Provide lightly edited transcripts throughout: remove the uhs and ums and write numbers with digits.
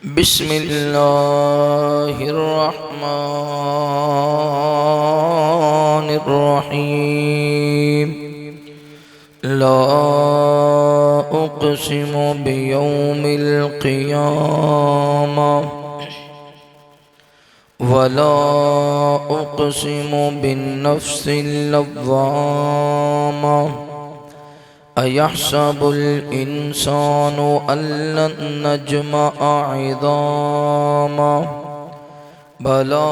बिस्मिल्लाहिर्रहमानिर्रहीम। ला उक़सिमु बियौमिल क़ियामा वला उक़सिमु बिन्नफ़्सिल लव्वामा। अयहसबुल इंसानु अल्लन नजमअ इज़ामा बला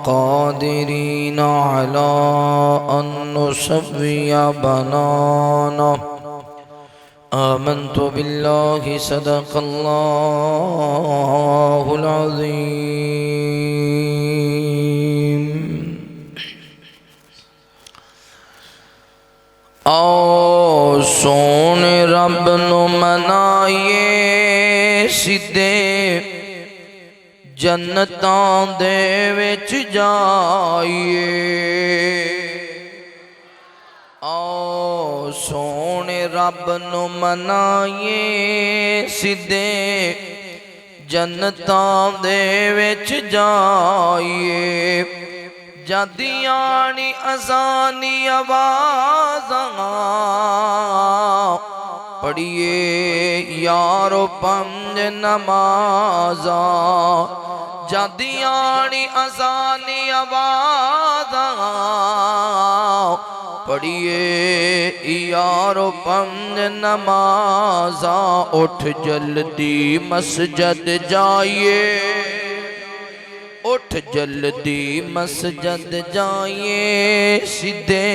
क़ादिरीन अला अन नुसव्विय बनाना। आमन्तु बिल्लाहि सदक़ल्लाहुल अज़ीम। आओ सोने रब नू मनाइए, सीधे जन्नतां दे विच जाइए। आओ सोने रब नू मनाइए, सीधे जन्नतां दे विच जाइए। जदियानी अज़ानी आवाज़ां पढ़िए यारो पंज नमाज़ा। जदियानी अज़ानी आवाज़ां पढ़िए यारो पंज नमाज़ा। उठ जल्दी मस्जिद जाइए, उठ जल्दी मस्जिद जाइए, सीधे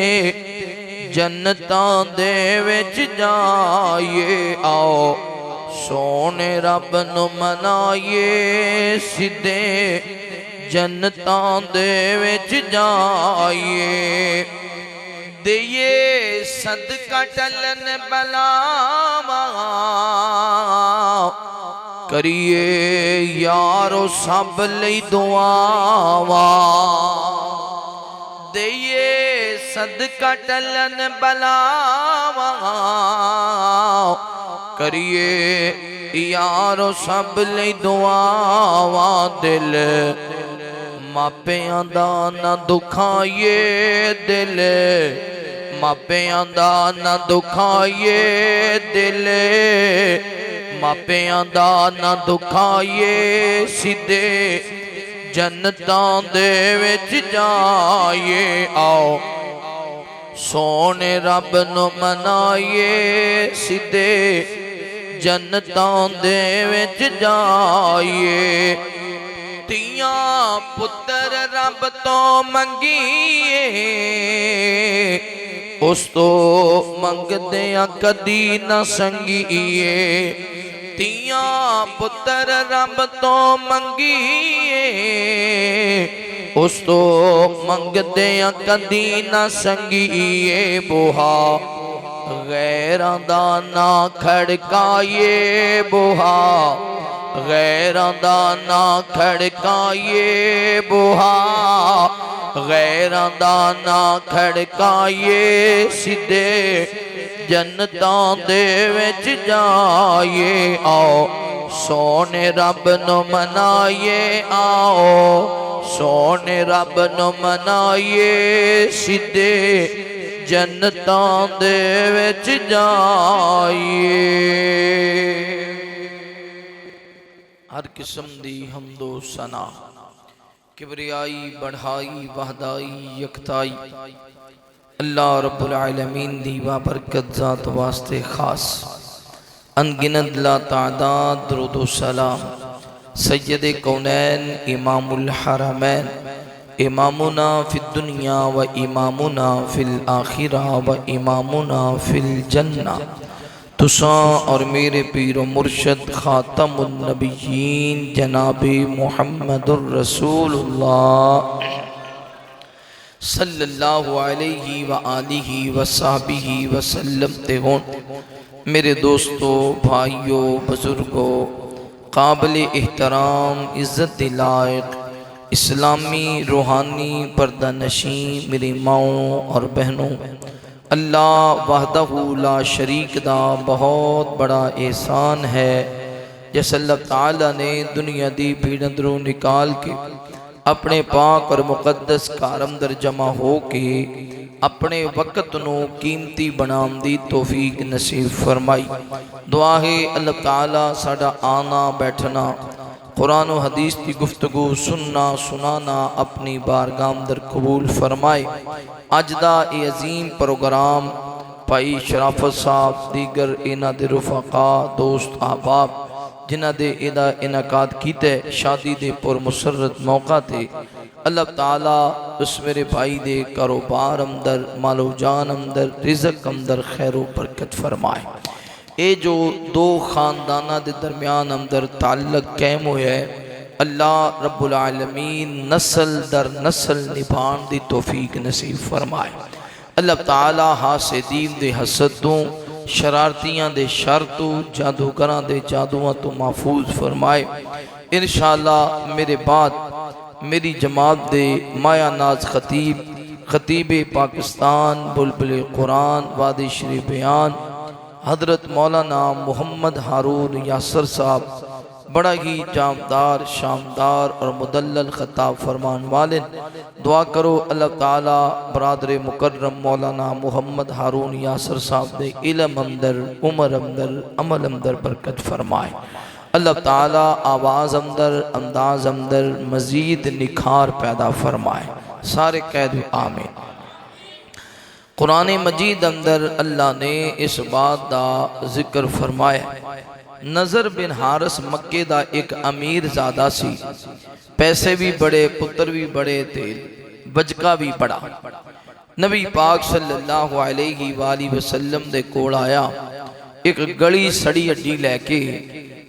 जन्नतां दे विच जाइए। आओ सोने रब नू मनाइए, सीधे जन्नतां दे विच जाइए। दिए सदका टलन बलावा, करिए यारो सब लई दुआवा। दिए सदका टलन बलावा, करिए यारो सब लई दुआवा। दिल मापियां दा ना दुखाइए, दिल मापियां दा ना दुखाइए। दिल मापियां दा ना दुखाइए, सीधे जन्नतां दे विच जाइए। आओ सोने रब नू मनाइए, सीधे जन्नतां दे विच जाइए। तियां पुत्तर रब तो मंगीए, उस तो मंगदियां कदी ना संगीए। तियां पुत्तर रब तो मंगीए, उस तो मंगदियां कदी ना संगीए। बुहा गैरां दा ना खड़काइए, बुहा गैरां दा ना खड़काइए। बुहा गैरां दा ना खड़काइए, सीधे जन्नतां दे विच जाइए। आओ सोने रब नू मनाइए, आओ सोने रब नू मनाइए, सीधे जन्नतां दे विच जाइए। हर किस्म दी हमदो सना, किबरियाई बढ़ाई वहदाई यकताई अल्लाह रब्बुल आलमीन दी बाबरकत ज़ात वास्ते खास। अनगिनत ला तादाद दुरूद व सलाम सय्यद कौनैन इमामुल हरमैन इमामुना फिद दुनिया व इमामुना फिल आखिरा व इमामुना फिल जन्ना। तुसा और मेरे पीर मुर्शद खातमुन नबिय्यीन जनाबे मुहम्मदुर रसूलुल्लाह सल्लल्लाहु अलैहि व आलिहि व सहबिहि वसल्लम ते हों। मेरे दोस्तों, भाइयों, बुजुर्गों, काबिल एहतराम इज़्ज़त लायक इस्लामी रूहानी पर्दा नशीं मेरी माओं और बहनों, अल्लाह वहदहू ला शरीक दा बहुत बड़ा एहसान है जिस अल्लाह ताला ने दुनिया दी भीड़ अंदरों निकाल के अपने पाक और मुकद्दस घर अंदर जमा हो के अपने वक़्त नूं कीमती बनाने दी तौफीक नसीब फरमाई। दुआ है अल्लाह ताला साडा आना बैठना कुरान और हदीस की गुफ्तगू सुनना सुनाना अपनी बारगाह अंदर कबूल फरमाए। अज दा ये अजीम प्रोग्राम भाई शराफत साहब दीगर इन्हां दे रुफाका दोस्त अहबाब जिन्हां दे इहदा इनाकाद कीते शादी दे पुरमुसरत मौका ते अल्लाह ताला उस मेरे भाई दे कारोबार अंदर मालो जान अंदर रिज़क अंदर खैरो बरकत फरमाए। ये जो दो खानदाना के दरम्यान अंदर ताल्लुक कायम होया है अल्लाह रब्बुल आलमीन नस्ल दर नस्ल निभान दी तौफीक नसीब फरमाए। अल्लाह ताला हासिदीन दे हसद तो शरारतियां दे शर तो जादूगरां दे जादुआं तो महफूज फरमाए। इंशाअल्लाह मेरे बाद मेरी जमात दे माया नाज खतीब पाकिस्तान बुलबुल कुरान वादी शरीफ बयान हजरत मौलाना मोहम्मद हारून यासर साहब बड़ा ही जामदार शामदार और मुदल्लल खताब फरमान वाले। दुआ करो अल्लाह ताला बरादर मुकर्रम मौलाना मोहम्मद हारून यासर साहब दे इल्म अंदर उमर अंदर अमल अंदर बरकत फरमाए। अल्लाह ताला आवाज़ अंदर अंदाज अंदर मजीद निखार पैदा फरमाए। सारे कह दो आमीन। कुरान मजीद अंदर अल्लाह ने इस बात का जिक्र फरमाया। नज़र बिन हारिस मक्के दा एक अमीर ज़ादा सी, पैसे भी बड़े पुत्र भी बड़े थे बजका भी बड़ा। नबी पाक सल्लल्लाहु अलैहि वसल्लम दे कोल आया, एक गली सड़ी हड्डी लैके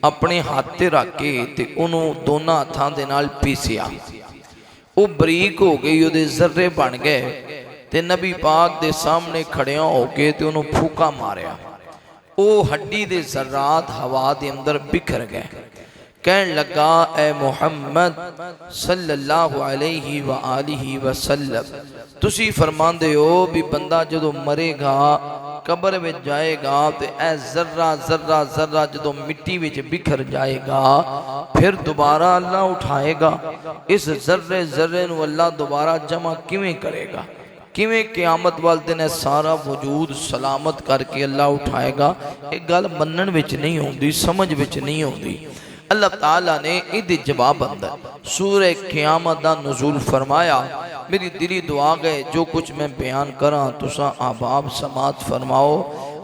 अपने हाथ ते रख के ते उन्हों दोनों हाथों दे नाल पीसिया। वो बरीक हो गई, उहदे जर्रे बन गए ते नबी पाक दे सामने खड़िया होके ते उन्होंने फूका मारिया। वो हड्डी दे जर्रात हवा दे अंदर बिखर गए। कहन लगा, ए मुहम्मद सल्लल्लाहु अलैहि वसल्लम तुसी फरमांदे हो भी बंदा जदों मरेगा कब्र में जाएगा तो ए जर्रा जर्रा जर्रा जदों मिट्टी में बिखर जाएगा फिर दोबारा अल्लाह उठाएगा। इस जर्रे जर्रे नूं अल्लाह दोबारा जमा किवें करेगा? किवें क़यामत वाले दिन सारा वजूद सलामत करके अल्लाह उठाएगा? एक गल मनन विच नहीं आउंदी, समझ विच नहीं आउंदी। अल्लाह ताला ने इहदे जवाब अंदर सूरह क़यामत दा नुज़ूल फरमाया। मेरी दिली दुआ गए जो कुछ मैं बयान करा तुसा अहबाब समात फरमाओ।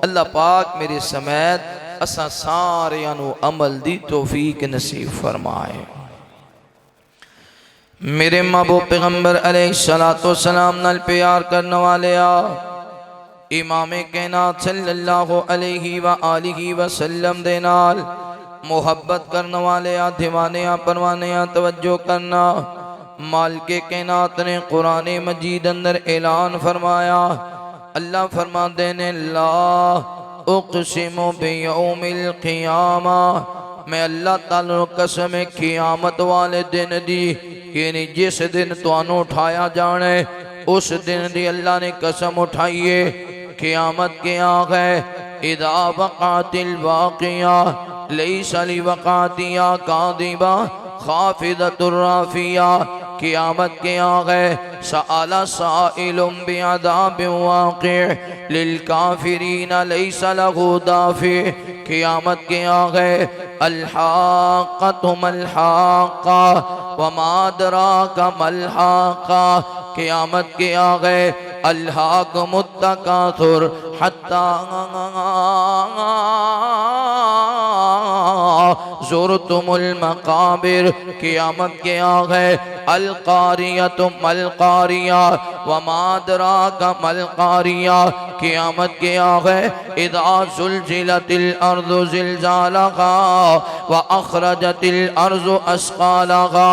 अल्लाह पाक मेरे समेत असा सारियां नूं अमल दी तौफीक नसीब फरमाए। मेरे महबूब पैगंबर अलैहिस्सलाम नाल प्यार करने वाले इमाम कायनात सल्लल्लाहु अलैहि वसल्लम दे नाल मोहब्बत करने वाले दीवाने परवाने तवज्जो करना। मालिक कायनात ने कुरान मजीद अंदर ऐलान फरमाया। अल्लाह फरमाते ने ला उक़सिमु बियौमिल क़ियामा, मैं अल्लाह ताला कसम है क़यामत वाले दिन दी, यानी जिस दिन तुहानू उठाया जाने उस दिन दी अल्लाह ने कसम उठाई है। क़यामत के आ गए इदा वक़ातिल वाक़िया लैसा लिवक़ातिहा कादिबा खाफिदतुर राफिया। क़यामत के आ गए सअला साइलुम बिअज़ाबिन वाक़ि लिल काफिरीना लैसा लहू दाफ़ि। क़यामत के आ गए अल-हाक़्क़तु मल-हाक़्क़ा वमा अदराका मल-हाक़्क़ा। क़यामत के आ गए अल्हाकुमुत तकासुर हत्ता ज़ुरतुमुल मक़ाबिर। क़यामत के आ गए अल क़ारियतु मल क़ारिया वमा अदराका मल क़ारिया। क़यामत के आ गए इज़ा ज़ुलज़िलतिल अर्ज़ु ज़िलज़ालहा व अख़रजतिल अर्ज़ु अस्क़ालहा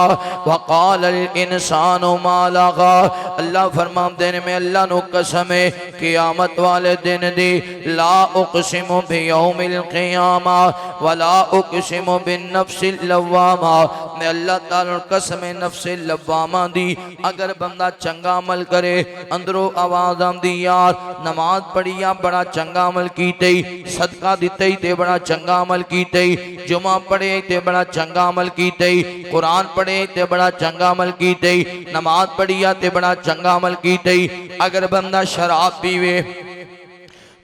व क़ालल इंसानु मा लहा। अल्लाह फरमाते हैं मैं अल्लाह नु कसम है क़यामत वाले दिन दी ला उक़सिमु बियौमिल क़ियामा, वला उक़सिमु बिन्नफ्सिल लव्वामा, मैं अल्लाह ताला कसम नफ्सिल लव्वामा दी। अगर बंदा चंगा अमल करे अंदरों आवाज आंदी यार नमाज पढ़ी या बड़ा चंगा अमल कीते, सदका दिते ते बड़ा चंगा अमल कीते, जुमा पढ़े ते बड़ा चंगा अमल कीते, कुरान पढ़े ते बड़ा चंगा अमल कीते, नमाज पढ़िया ते बड़ा चंगा अमल कीते। अगर बंदा शराब पीवे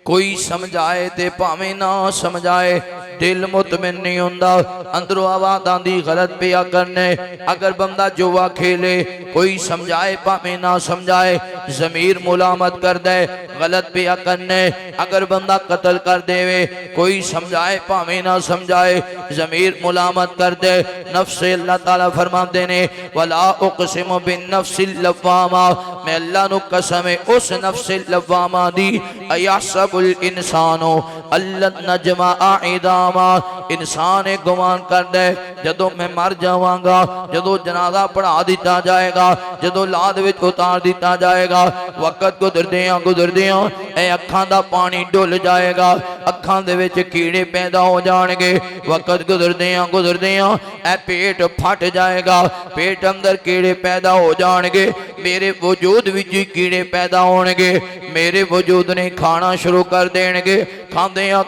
कोई समझाए ते भावे ना समझाए दिल मुतमिन नहीं होंदा, अंदरों आवाज आंदी गलत पिया करने। अगर बंदा जुआ खेले कोई समझाए भावे ना समझाए जमीर मुलामत कर दे गलत पिया करने। अगर बंदा कत्ल कर देवे कोई समझाए भावे ना समझाए जमीर मुलामत कर दे। नफ्स अल्लाह ताला फरमाते ने वला उक़सिमु बिन्नफ्सिल लव्वामा, मैं अल्लाह नु कसम है उस नफ्सिल लव्वामा दी। अयहसबुल इंसानो अल्लन नजमा इदामा, इंसान गुमान कर दे जदों मैं मर जावांगा, जदों जनाजा पढ़ा दिता जाएगा, जदों लाद विच उतार दिता जाएगा, वक्त गुजरदियां ए अखां दा पानी डुल जाएगा, अखां दे विच कीड़े पैदा हो जाएंगे, वक्त गुजरदियां ए पेट फट जाएगा, पेट अंदर कीड़े पैदा हो जाएंगे, मेरे वजूद विच कीड़े पैदा होंगे, मेरे वजूद ने खाना शुरू कर देंगे। खांदियां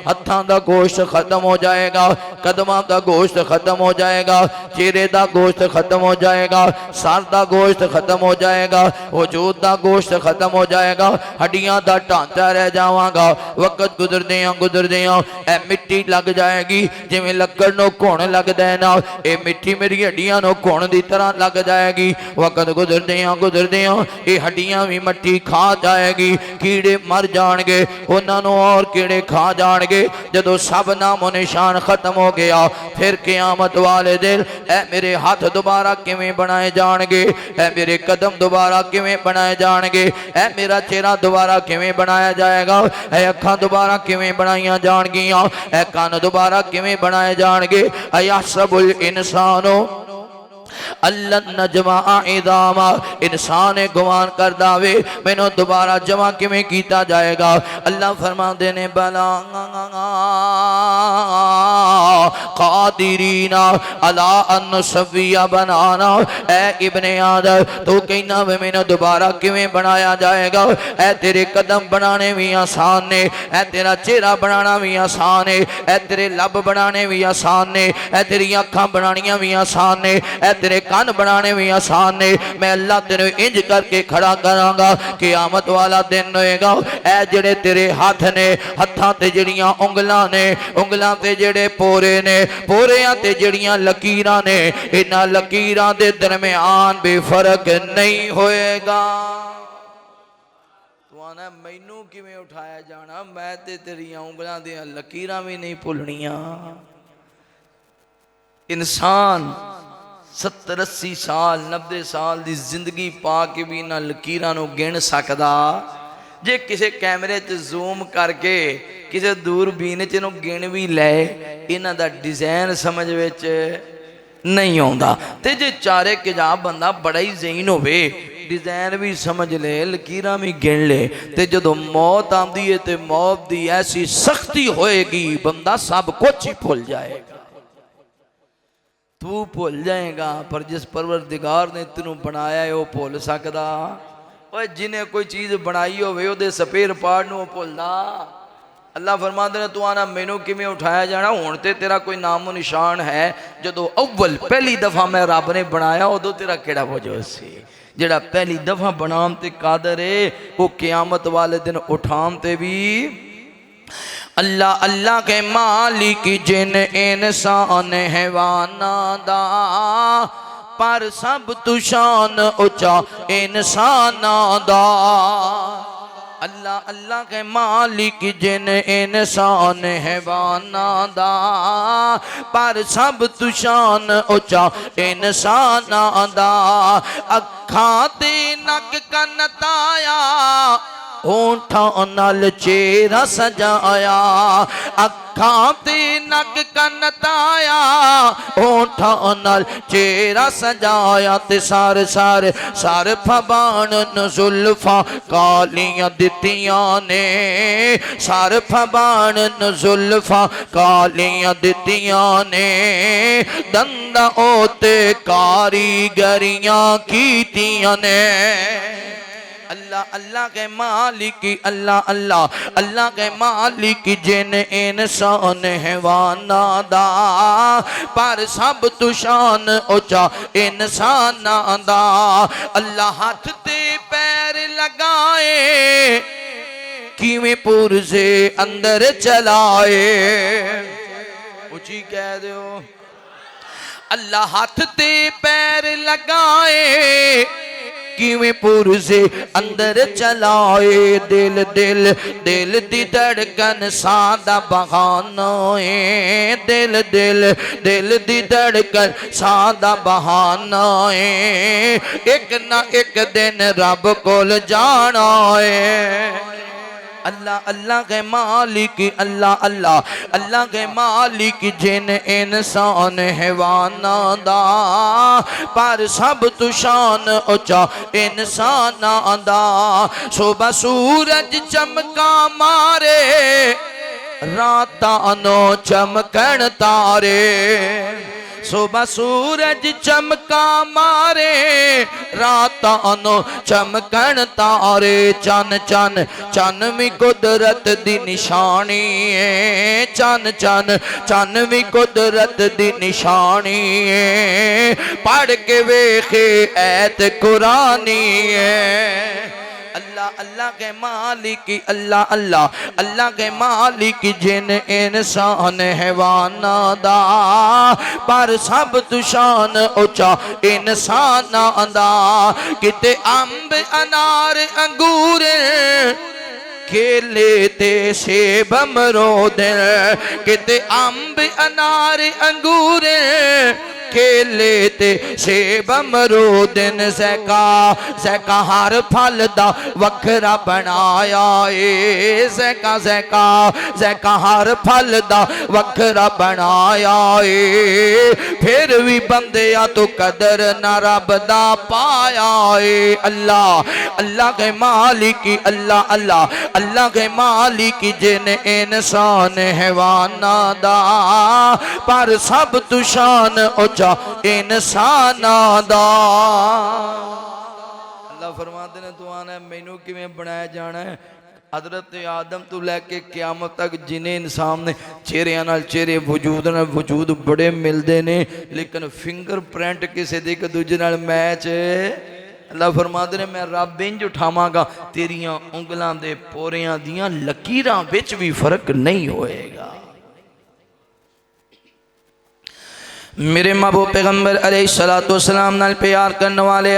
हत्थां दा गोश्त खत्म हो जाएगा, कदमां दा गोश्त खत्म हो जाएगा, चेहरे दा गोश्त खत्म हो जाएगा, सर दा गोश्त खत्म हो जाएगा, वजूद दा गोश्त खत्म हो जाएगा, हड्डियां दा ढांचा रह जावांगा। वक्त गुजरदियां ए मिट्टी लग जाएगी जिवें लकड़ नूं घुण लगदा है ना, ए मिट्टी मेरी हड्डियां नूं घुण दी तरह लग जाएगी। वक्त गुजरदियां ये हड्डियां भी मिट्टी खा जाएगी, कीड़े मर जाएंगे, उन्होंने और कीड़े खा जाएंगे। जदों सब नामो निशान खत्म हो गया फिर क़यामत वाले दिन ए मेरे हाथ दोबारा किवें बनाए जाएंगे, ए मेरे कदम दोबारा किवें बनाए जाएंगे, ए मेरा चेहरा दोबारा किवें बनाया जाएगा, ए अखां दोबारा किवें बनाईयां जाणगियां, ए कान दोबारा किवें बनाए जाएंगे। अयहसबुल इंसानो अल्लन नजमा इदामा, इंसान गुमान कर दावे मैनू दोबारा जमा किवें कीता जाएगा। अल्लाह फरमाते ने बला कादिरीना अला अन सविया बनाना, ए इब्ने आदम तू कहना वे मैनू दोबारा किवें बनाया जाएगा, ए तेरे कदम बनाने भी आसान ने, ए तेरा चेहरा बनाना भी आसान है, ए तेरे लब बनाने भी आसान ने, ए तेरी अखां बनानियां भी आसान ने, ए तेरे कान बनाने भी आसान ने। मैं अल्लाह तेरे इंज करके खड़ा करांगा, क़यामत वाला दिन होएगा। ए जेड़े तेरे हाथ ने, हत्थां ते जेड़ियां उंगलां ने, उंगलां ते जेड़े पोरे ने, पोरियां ते जेड़ियां लकीरां ने, इन्हां लकीरां दे दरमियान भी फर्क नहीं होएगा। तू आना मैनू किवें उठाया जाना, मैं ते तेरियां उंगलां दियां लकीरां भी नहीं भुलनियां। इंसान 70-80 साल 90 साल की जिंदगी पा के भी इन्हां लकीरां नूं गिण सकदा। जे किसी कैमरे च जूम करके किसी दूरबीन च इन्हूं गिण भी लै, इन्हां दा डिजाइन समझ विच नहीं आउंदा। ते जे चारे किजा बंदा बड़ा ही ज़हीन होवे, डिजाइन भी समझ ले, लकीरां भी गिण ले, ते जदों मौत आंदी है ते मौत दी ऐसी सख्ती होएगी बंदा सब कुछ ही भुल जाएगा। तू भुल जाएगा पर जिस परवरदिगार ने तेनू बनाया है वह भुल सकदा। और जिन्हें कोई चीज़ बनाई होवे उहदे स्पेयर पार्ट नूं भुलदा। अल्लाह फरमाते ने तू आना मैनू किवें उठाया जाना, हुण ते तेरा कोई नामो निशान है। जदों अव्वल पहली दफ़ा मैं रब ने बनाया उदों तेरा केड़ा वजूद सी। जिहड़ा पहली दफ़ा बनाम ते कादर है वो क़यामत वाले दिन उठाम ते भी। अल्लाह अल्लाह के मालिक जिन इंसान हैवाना दा, पर सब तू शान उचा इंसाना दा। अल्लाह अल्लाह के मालिक जिन इंसान हैवाना दा, पर सब तू शान उचा इंसाना दा। अखां ते नक कन ताया होठां नाल चेहरा सजाया, अखां ते नक कन ताया, होठां नाल चेहरा सजाया ते सारे सारे सर फबान जुल्फा कालियां दित्तियां ने, सर फबान जुल्फा कालियां दित्तियां ने, दंदा ओते कारीगरियां कीतियां ने। अल्लाह अल्लाह के मालिक अल्लाह अल्लाह अल्लाह के मालिक जिन इंसान हैवाना दा, पर सब तू शान उचा इंसाना दा। अल्लाह हाथ ते पैर लगाए, किवें पुरजे अंदर चलाए, उची कह दो। अल्लाह हाथ ते पैर लगाए, किवें पुरजे अंदर चलाए, दिल दिल दिल दी धड़कन सादा बहाना है, दिल दिल दिल दी धड़कन सादा बहाना है, एक ना एक दिन रब कोल जाना है। अल्लाह अल्लाह के मालिक अल्लाह अल्लाह अल्लाह के मालिक जिन इंसान हैवाना दा, पर सब तू शान उचा इंसाना दा। सुबह सूरज चमका मारे, रातां नो चमकन तारे, सुबह सूरज चमका मारे, रातां नो चमकन तारे, चन चन चन भी कुदरत दी निशानी है, चन चन चन भी कुदरत दी निशानी है, पढ़ के वेखे ऐत कुरानी है। अल्लाह अल्लाह के मालिक अल्लाह अल्लाह अल्लाह के मालिक जिन इंसान हैवाना दा, पर सब तू शान उचा इंसाना दा। किते अंब अनार अंगूर केले ते सेब अमरूद, किते अंब अनार अंगूर केले ते सेब अमरूद, ज़ैका ज़ैका हर फल दा वखरा बनाया ए, ज़ैका ज़ैका ज़ैका हर फल दा वखरा बनाया ए, फिर भी बंदिया तो कदर न रब दा पाया ए। अल्लाह अल्लाह के मालिक अल्लाह अल्लाह अल्लाह के मालिक जिन इंसान हैवाना दा, पर सब तू शान इंसाना दा। अल्लाह फरमाते ने तू आना मैनू किवें बनाया जाना है। हज़रत आदम तो लैके क़यामत तक जिन्हें इंसान ने चेहरिया नाल चेहरे वजूद बड़े मिलते ने, लेकिन फिंगर प्रिंट किसी दे एक दूजे नाल मैच। अल्लाह फरमाते ने मैं रब इंज उठावांगा तेरियां उंगलां दे पोरियां दियां लकीरां विच भी फर्क नहीं होएगा। मेरे महबूब पैगंबर अलैहिस्सलातु वस्सलाम नाल प्यार करने वाले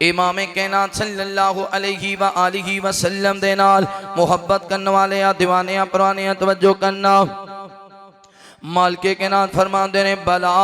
इमाम कायनात सल्लल्लाहु अलैहि व आलिहि वसल्लम दे नाल मुहब्बत करने वाले दीवाने परवाने तवज्जो करना। मालिके कायनात फरमाते ने बला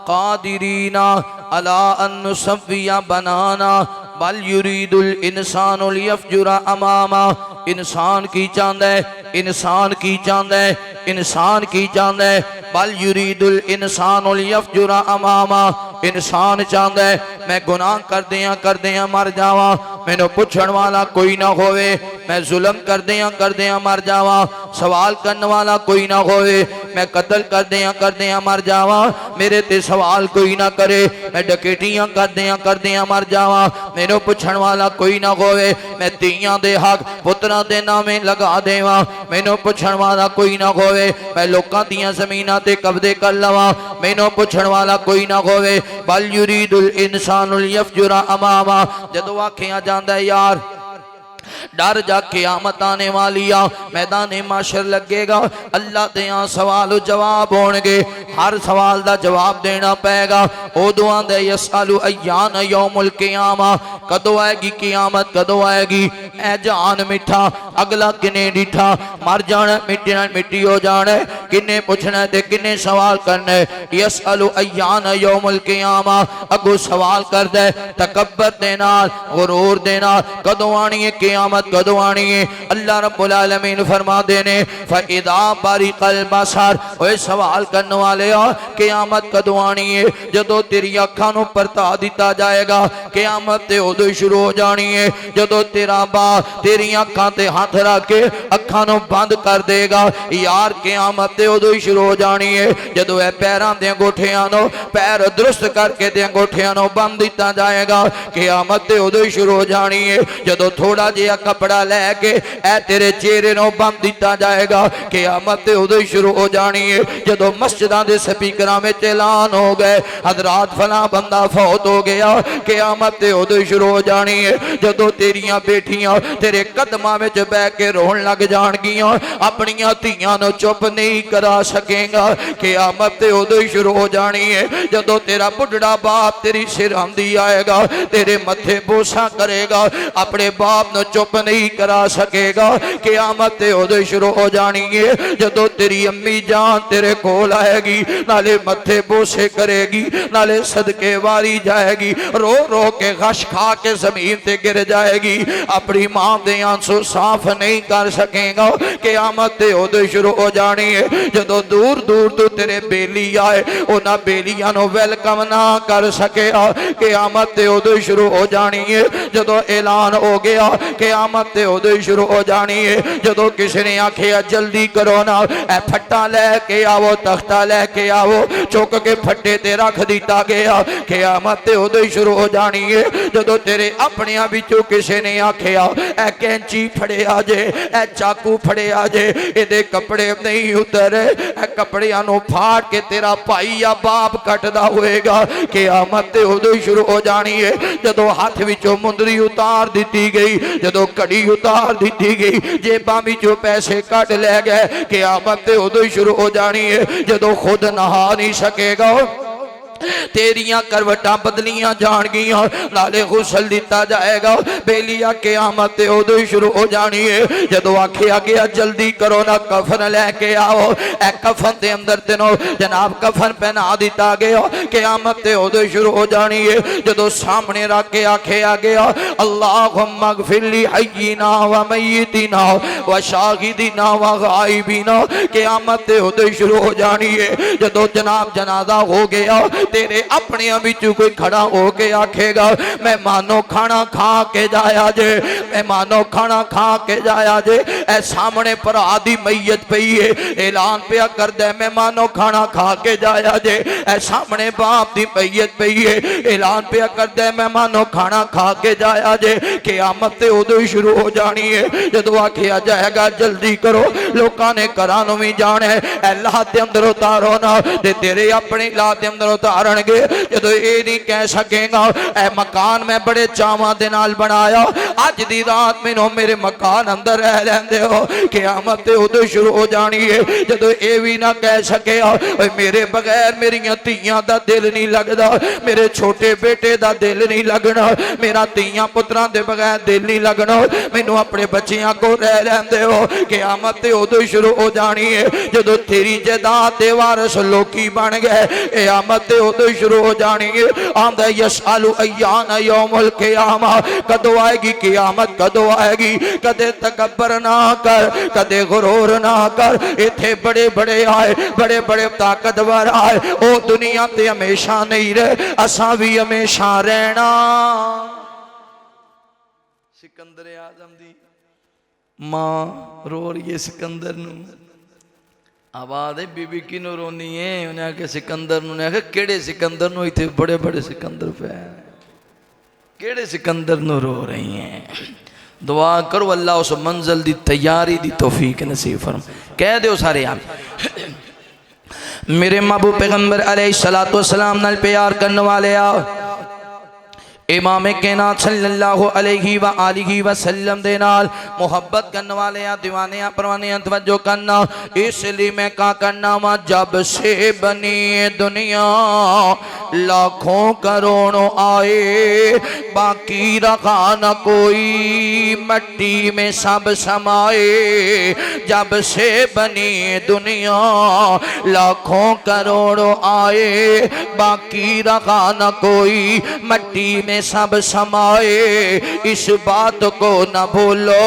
कादिरीना अला अन नुसव्विया बनाना बल युरीदुल इंसानु लियफजुरा अमामा। इंसान की चाहता है, इंसान की चाहता है, इंसान की चाहता है, बल युरीदुल इंसानु लियफजुरा अमामा। इंसान चाहता है मैं गुनाह करदियां मर जावा, मैनू पुछण वाला कोई ना होवे, मैं जुल्म करदियां मर जावा, सवाल करने वाला कोई ना होवे, मैं कत्ल करदियां मर जावा, मेरे ते सवाल कोई ना करे, मैं डकैतियां करदियां मर जावा, मैनू पुछण वाला कोई ना होवे, मैं तियां दे हक पुत्रां दे नामे लगा देवा, मैनू पुछण वाला कोई ना होवे, मैं लोकां दियां ज़मीनां ते कब्जे कर लवा, मैनू पुछण वाला कोई ना होवे। बल युरीदुल इंसानु लियफजुरा अमामा। जदों आखिया जांदा यार डर जा क़यामत आने वाली आ, मैदान माशर लगेगा, अल्लाह दे यहाँ सवाल जवाब होंगे, हर सवाल का जवाब देना पेगा। उदों आंदे यसअलु अय्यान यौमुल क़ियामा, कदों आएगी क़यामत, कदों आएगी। ए जान मिठा अगला किने डिठा, मर जाना मिट्टी हो जाना, किने पूछना ते किने सवाल करना। यसअलु अय्यान यौमुल क़ियामा, अगो सवाल कर दे तकब्बर दे नाल, गुरूर दे नाल, कदों आनी है क़यामत, कदों आनी है। अल्लाह रब्बुल आलमीन फरमाते ने फ़इज़ा बरिक़ल बसर, ओए सवाल करने वाले आ क़यामत कदों आनी है। जदों तेरी अखां नूं परता दिता जाएगा, क़यामत ते उदों ही शुरू हो जानी है। जदों तेरा बा तेरी अखां ते हाथ रख के अखां नूं बंद कर देगा यार, क़यामत ते उदों ही शुरू हो जानी है। जदों ए पैरां दे अंगूठियां नूं पैर दुरुस्त करके दे अंगूठियां नूं बंद दिता जाएगा, क़यामत ते उदों ही शुरू हो जानी है। जदों थोड़ा जिहा कपड़ा लैके ए तेरे चेहरे नूं बंद दिता जाएगा, क़यामत ते उदों ही शुरू हो जानी है। जदों मस्जिदां दे स्पीकरां विच ऐलान हो गए हज़रात फलां बंदा फौत हो गया, क़यामत ते उदों ही शुरू हो जानी है। जदों तेरियां बेटियां तेरे कदमां विच बैठ के रोण लग जाणगियां, अपनियां धीआं नूं चुप नहीं करा सकेगा, क़यामत ते उदों ही शुरू हो जानी है। जदों तेरा बुढ़ड़ा बाप तेरी सिरहंदी आएगा, तेरे मत्थे बोसा करेगा, अपने बाप नूं चुप नहीं करा सकेगा, क़यामत ते उदों ही शुरू हो जानी है। जदों तेरी अम्मी जान तेरे कोल आएगी, नाले मत्थे बोसे करेगी, नाले सदके वारी जाएगी, रो रो के गश खा के जमीन ते गिर जाएगी, अपनी मां दे आंसू साफ नहीं कर सकेगा, क़यामत ते उदों शुरू हो जानी है। जदों दूर दूर तो तेरे बेली आए, उन्हां बेलियां नूं वेलकम ना कर सके, क़यामत ते उदों शुरू हो जानी है। जदों ऐलान हो गया क़यामत ते उदों शुरू हो जानी है। जदों किसी ने आखिया जल्दी करो ना, ए फट्टा लैके आओ, तख्ता लैके आओ, चुक के फट्टे ते रख दिता गया, क़यामत ते उदों शुरू हो जानी है। जदों तेरे अपनियां विचों किसी ने आखिया ए कैंची फड़िया जे, ए चाकू फड़िया जे, इहदे कपड़े नहीं उतरे, ए कपड़ियां नूं फाड़ के तेरा भाई या बाप कटदा होएगा, क़यामत ते उदों शुरू हो जानी है। जदों हाथ विचों मुंदरी उतार दी गई, जदों कड़ी उतार दी गई, जेबां विचों पैसे कट लै गए, क़यामत ते उदों शुरू हो जानी है। जदों खुद नहा नहीं सकेगा, तेरियां करवटां बदलियां जाणगियां, नाले गुसल दिता जाएगा, बेलिया क़यामत ते उदों ही शुरू हो जानी है। जदों आखिया गया जल्दी करो ना, कफन लैके आओ, ए कफन के अंदर तेनों जनाब कफन पहना दिता गया, क़यामत ते उदों शुरू हो जानी है। जदों सामने रख के आखिया गया अल्लाहुम्मा ग़फिर ली हय्यिना व मय्यितिना व शाहिदिना व गायबिना, क़यामत ते उदों शुरू हो जानी है। जदों जनाब जनाजा हो गया, तेरे अपने विचों कोई खड़ा होके आखेगा मेहमानों खाना खा के जाया जे, मेहमानों खाना खा के जाया जे, ए सामने भरा दी मैयत पई है, ऐलान पिया कर दे मेहमानों खाना खा के जाया जे, ए सामने बाप दी मैयत पई है, ऐलान पिया कर दे मेहमानों खाना खा के जाया जे, क़यामत ते उदों ही शुरू हो जानी है। जदों आखिया जाएगा जल्दी करो, लोकां ने घरां नूं भी जाना है, अल्लाह दे अंदर उतारो ना, ते तेरे अपने अल्लाह दे अंदर उतार जदों ये नहीं कह सकेगा ए मकान मैं बड़े चावां दे नाल बनाया, अज दी रात मैनू मेरे मकान अंदर रह लैंदे हो, क़यामत ते उदों शुरू हो जानी है। जदों ये भी ना कह सके मेरे बगैर मेरियां धीआं दा दिल नहीं लगदा, मेरे छोटे बेटे दा दिल नहीं लगना, मेरा धीआं पुत्रां दे बगैर दिल नहीं लगना, मैनू अपने बच्चियां को रह लैंदे हो, क़यामत ते उदों शुरू हो जानी है। जदों तेरी जायदाद दे वारिस लोकी बन गए, क़यामत ते उदों शुरू हो जानी है। आंदा यसअलु अय्यान यौमुल क़ियामा, कदों आएगी क़यामत, कदों आएगी। कदे तकब्बर ना कर, कदे गुरूर ना कर, इत्थे बड़े बड़े आए, बड़े बड़े ताकतवर आए, ओ दुनिया ते हमेशा नहीं रहे, असां भी हमेशा रहना। सिकंदर आज़म दी मां रो रही है सिकंदर नूं, आवाज़ है बीबी किनू रोनी है, उन्हें आखे सिकंदर ने आखे केड़े सिकंदर नूं, इत्थे बड़े बड़े सिकंदर पे केड़े सिकंदर नूं रो रही हैं। दुआ करो अल्लाह उस मंजिल दी तैयारी दी तौफीक नसीब फरमा। कह दो सारे आप मेरे महबूब पैगंबर अलैहिस्सलातु वस्सलाम नाल प्यार करने वाले आओ, इमाम कायनात सल्लल्लाहु अलैहि व आलिहि वसल्लम दे नाल मुहब्बत करने वाले आ दीवाने आ परवाने तवज्जो करना। इसलिए मैं का करना वा, जब से बनी दुनिया लाखों करोड़ों आए, बाकी रखा न कोई, मट्टी में सब समाए। जब से बनी दुनिया लाखों करोड़ों आए, बाकी रखा न कोई, मट्टी में सब समाए। इस बात को न भूलो,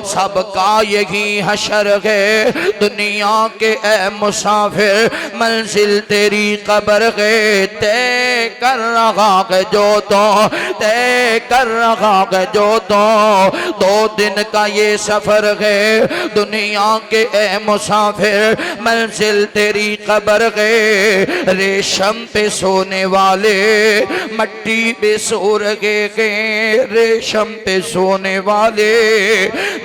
सबका यही हशर है। दुनिया के ए मुसाफिर, मंजिल तेरी कब्र है। तय कर रहा है जो तो, तय कर रहा है जो तो, 2 दिन का ये सफर है। दुनिया के ए मुसाफिर, मंजिल तेरी कब्र है। रेशम पे सोने वाले मट्टी पे सो रहे, रेशम पे सोने वाले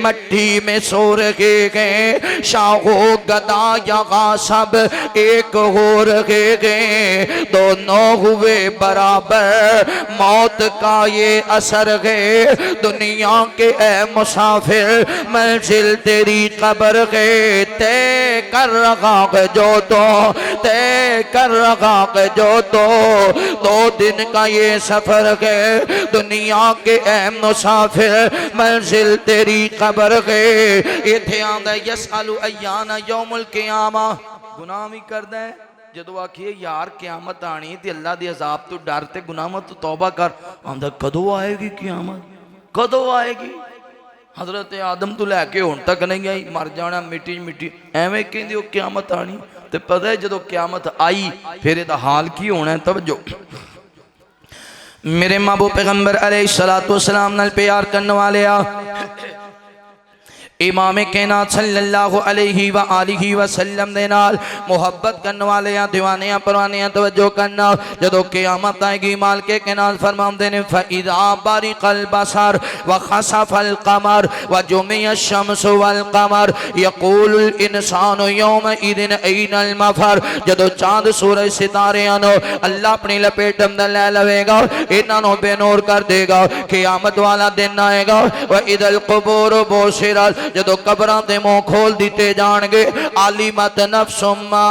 मट्टी में सो रहे हैं। शाहो गदा यहाँ सब एक हो रहे हैं, दोनों हुए बराबर, मौत का ये असर है। दुनिया के ए मुसाफिर, मंजिल तेरी कब्र है। तय कर रहा है जो तो, तय कर रहा है जो तो, 2 दिन का ये सफर है। दुनिया के ए मुसाफिर, मंजिल तेरी कब्र है। इत्थे आंदा यसअलु अय्याना यौमुल क़ियामा। गुनाह भी करदा है, जदों आखिए यार क़यामत आनी ते अल्लाह दे अजाब तो डर ते गुनाह तो तौबा कर, आंदा कदों आएगी क़यामत, कदों आएगी। हजरत आदम तो लैके हुण तक नहीं आई, मर जाना मिट्टी मिट्टी, एवें कहंदे हो क़यामत आनी। ते पता है जदों क़यामत आई फिर इहदा हाल की होना है। तवज्जो, मेरे महबूब पैगंबर अलैहिस्सलातु वस्सलाम नाल प्यार करने वाले आ इमाम कायनात सल्लल्लाहु अलैहि व आलिहि वसल्लम दे नाल मुहब्बत करने वाले आ दीवाने आ परवाने आ तवज्जो करना। जदों क़यामत आएगी माल के कायनात फरमाते ने, फ़इज़ा बरिक़ल बसर व खसफ़ल क़मर व जुमिअ शम्सु वल क़मर यक़ूलुल इंसानु यौमइज़िन ऐनल मफ़र। जदों चाँद सूरज सितारे आनो अल्लाह अपनी लपेट अंदर ले लवेगा, इन्हां नूं बेनूर कर देगा। क़यामत वाला दिन आएगा। व इदल क़ुबूर बुशिरत, जदों कब्रां ते मुंह खोल दिते जाणगे। आलिमत नफ्सुम मा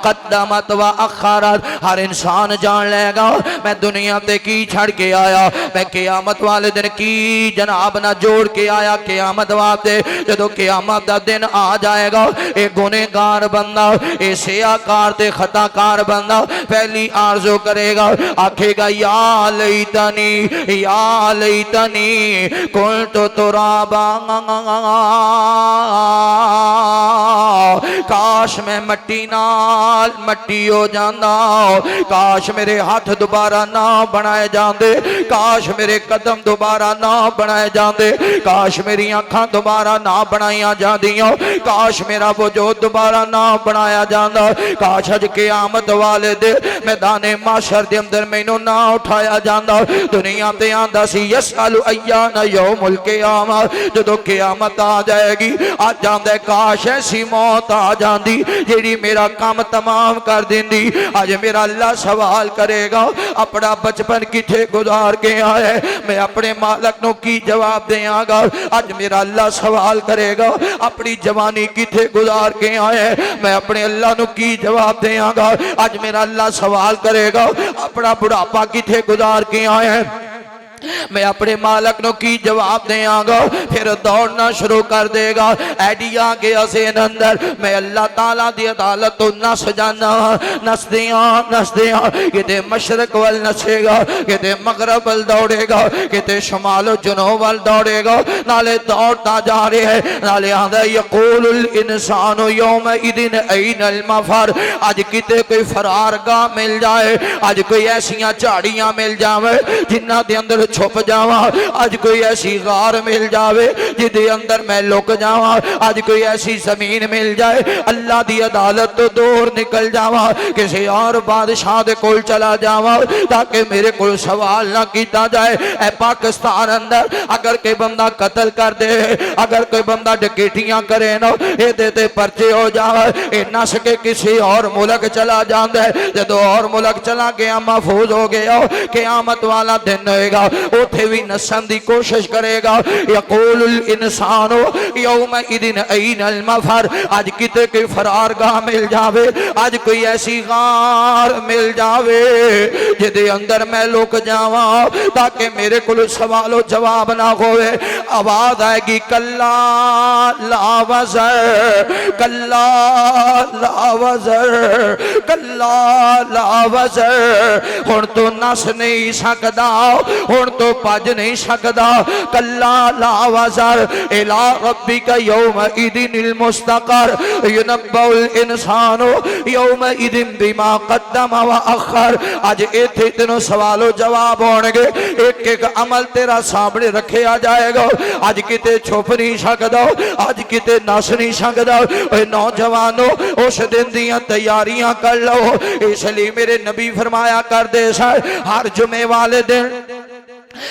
कद्दमत व अखरत, हर इंसान जान लेगा मैं दुनिया ते की छड़ के आया, मैं क़यामत वाले दिन की जनाब ना जोड़ के आया। क़यामत वाले जदों क़यामत दा दिन आ जाएगा, ये गुनहगार बंदा, ये सियाकार ते खताकार बंदा पहली आरज़ू करेगा, आखेगा या लैतनी, या लैतनी कुंतु तुराबा, काश मैं मट्टी नाल मट्टी हो जांदा, काश मेरे हाथ दोबारा ना बनाए जांदे, काश मेरे कदम दोबारा ना बनाए जांदे, काश मेरी अखां दोबारा ना बनाईयां जांदियां, काश मेरा वजूद दोबारा ना बनाया जांदा, काश अज क़यामत वाले दे मैदाने माशर दे अंदर मैनू ना उठाया जांदा। दुनिया ते आंदा सी यसअलु अय्याना यौमुल क़ियामा, जदों क़यामत आ जाएगी अज आंदा काश ऐसी मौत आ जाती जेड़ी मेरा काम तमाम कर देंदी। अज मेरा अल्लाह सवाल करेगा अपना बचपन किथे गुजार के आए, मैं अपने मालक नूं की जवाब देंगा। अज मेरा अल्लाह सवाल करेगा अपनी जवानी किथे गुजार के आए, मैं अपने अल्लाह नूं की जवाब देंगा। अज मेरा अल्लाह सवाल करेगा अपना बुढ़ापा किथे गुजार के आए, मैं अपने मालक नूं की जवाब देंगा। फिर दौड़ना शुरू कर देगा। ऐडिया गया से अंदर मैं अल्लाह ताला दी अदालत तो नस जाना, नसदियां नसदियां किते मशरक वल नसेगा, किते मगरब वल दौड़ेगा, किते शमाल जनूब वल दौड़ेगा, नाले दौड़ता जा रहा है, नाले आंदा यक़ूलुल इंसानु यौमइज़िन ऐनल मफ़र। अज किते कोई फरार गाह मिल जाए, अज कोई ऐसियां झाड़ियां मिल जावे जिन्हां दे अंदर छुप जावा, अज कोई ऐसी गार मिल जावे जिदे अंदर मैं लुक जावा। अज कोई ऐसी जमीन मिल जाए अल्लाह दी अदालत तो दूर निकल जावा, किसी और बादशाह दे कोल चला जावा ताकि मेरे को सवाल ना किया जाए। ए पाकिस्तान अंदर अगर कोई बंदा कत्ल कर दे, अगर कोई बंदा डकैतियां करे ना, ये ते परचे हो जाए, ये नस के किसी और मुल्क चला जाता है। जो और मुल्क चला गया महफूज हो गया, क़यामत वाला दिन होएगा उथे भी नसन की कोशिश करेगा। यक़ूलुल इंसानु यौमइदिन ऐनल मफर। आज किते कोई फरार गाह मिल जावे, आज कोई ऐसी गार मिल जावे जिदे अंदर मैं लुक जावा ताकि मेरे को सवालो जवाब ना होवे। आवाज आएगी कल्ला ला वज़र, कल्ला ला वज़र, कल्ला ला वज़र। हुण तो नस नहीं सकदा, हुण तो भज नहीं सकदा। कल्ला ला वज़र इला रब्बिका यौमइदिनिल मुस्तक़र युनब्बउल इंसानु यौमइदिन बिमा क़द्दम व अख़र। आज इत्थे तेनों सवालो जवाब होणगे, एक एक अमल तेरा सामने रखे आ जाएगा। आज किते छुप नहीं सकदा, आज किते नस नहीं सकदा। नौजवानों उस दिन दियां तैयारियां कर लो। इसलिए मेरे नबी फरमाया करदे सन हर जुमे वाले दिन,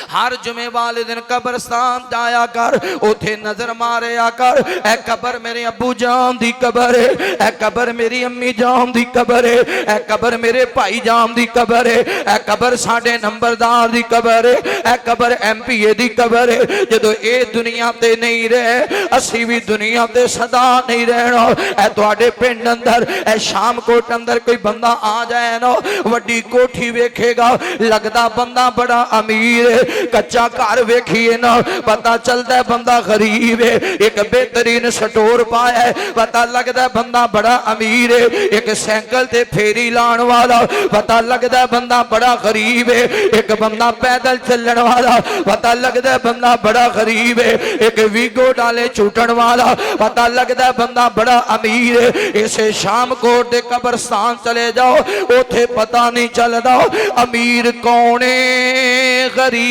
हर जुमे वाले दिन कब्रस्तान जाया कर, उथे नजर मारिया कर। ए कबर मेरे अबू जान दी कबर है, ए कबर मेरी अम्मी जान दी कबर है, ए कबर मेरे भाई जान दी कबर है, ए कबर साडे नंबरदार दी कबर है, ए कबर MPA दी कबर है। जदों ए दुनिया ते नहीं रहे, असी भी दुनिया ते सदा नहीं रहना। ए तुहाडे पिंड अंदर, ए शामकोट अंदर कोई बंदा आ जाए ना, वड्डी कोठी वेखेगा, लगदा बंदा बड़ा अमीर है। कच्चा घर वेखिए ना, पता चलता है बंदा गरीब है। एक बेहतरीन स्टोर पाया है, पता लगता है बंदा बड़ा अमीर है। एक साइकिल ते फेरी लाने वाला, पता लगता है बंदा बड़ा गरीब है। एक बंदा पैदल चलने वाला, पता लगता है बंदा बड़ा गरीब है। एक वीगो डाले छूटन वाला, पता लगता है बंदा बड़ा अमीर है। इसे शामकोट दे कब्रस्तान चले जाओ, उथे पता नहीं चलता अमीर कौन है गरीब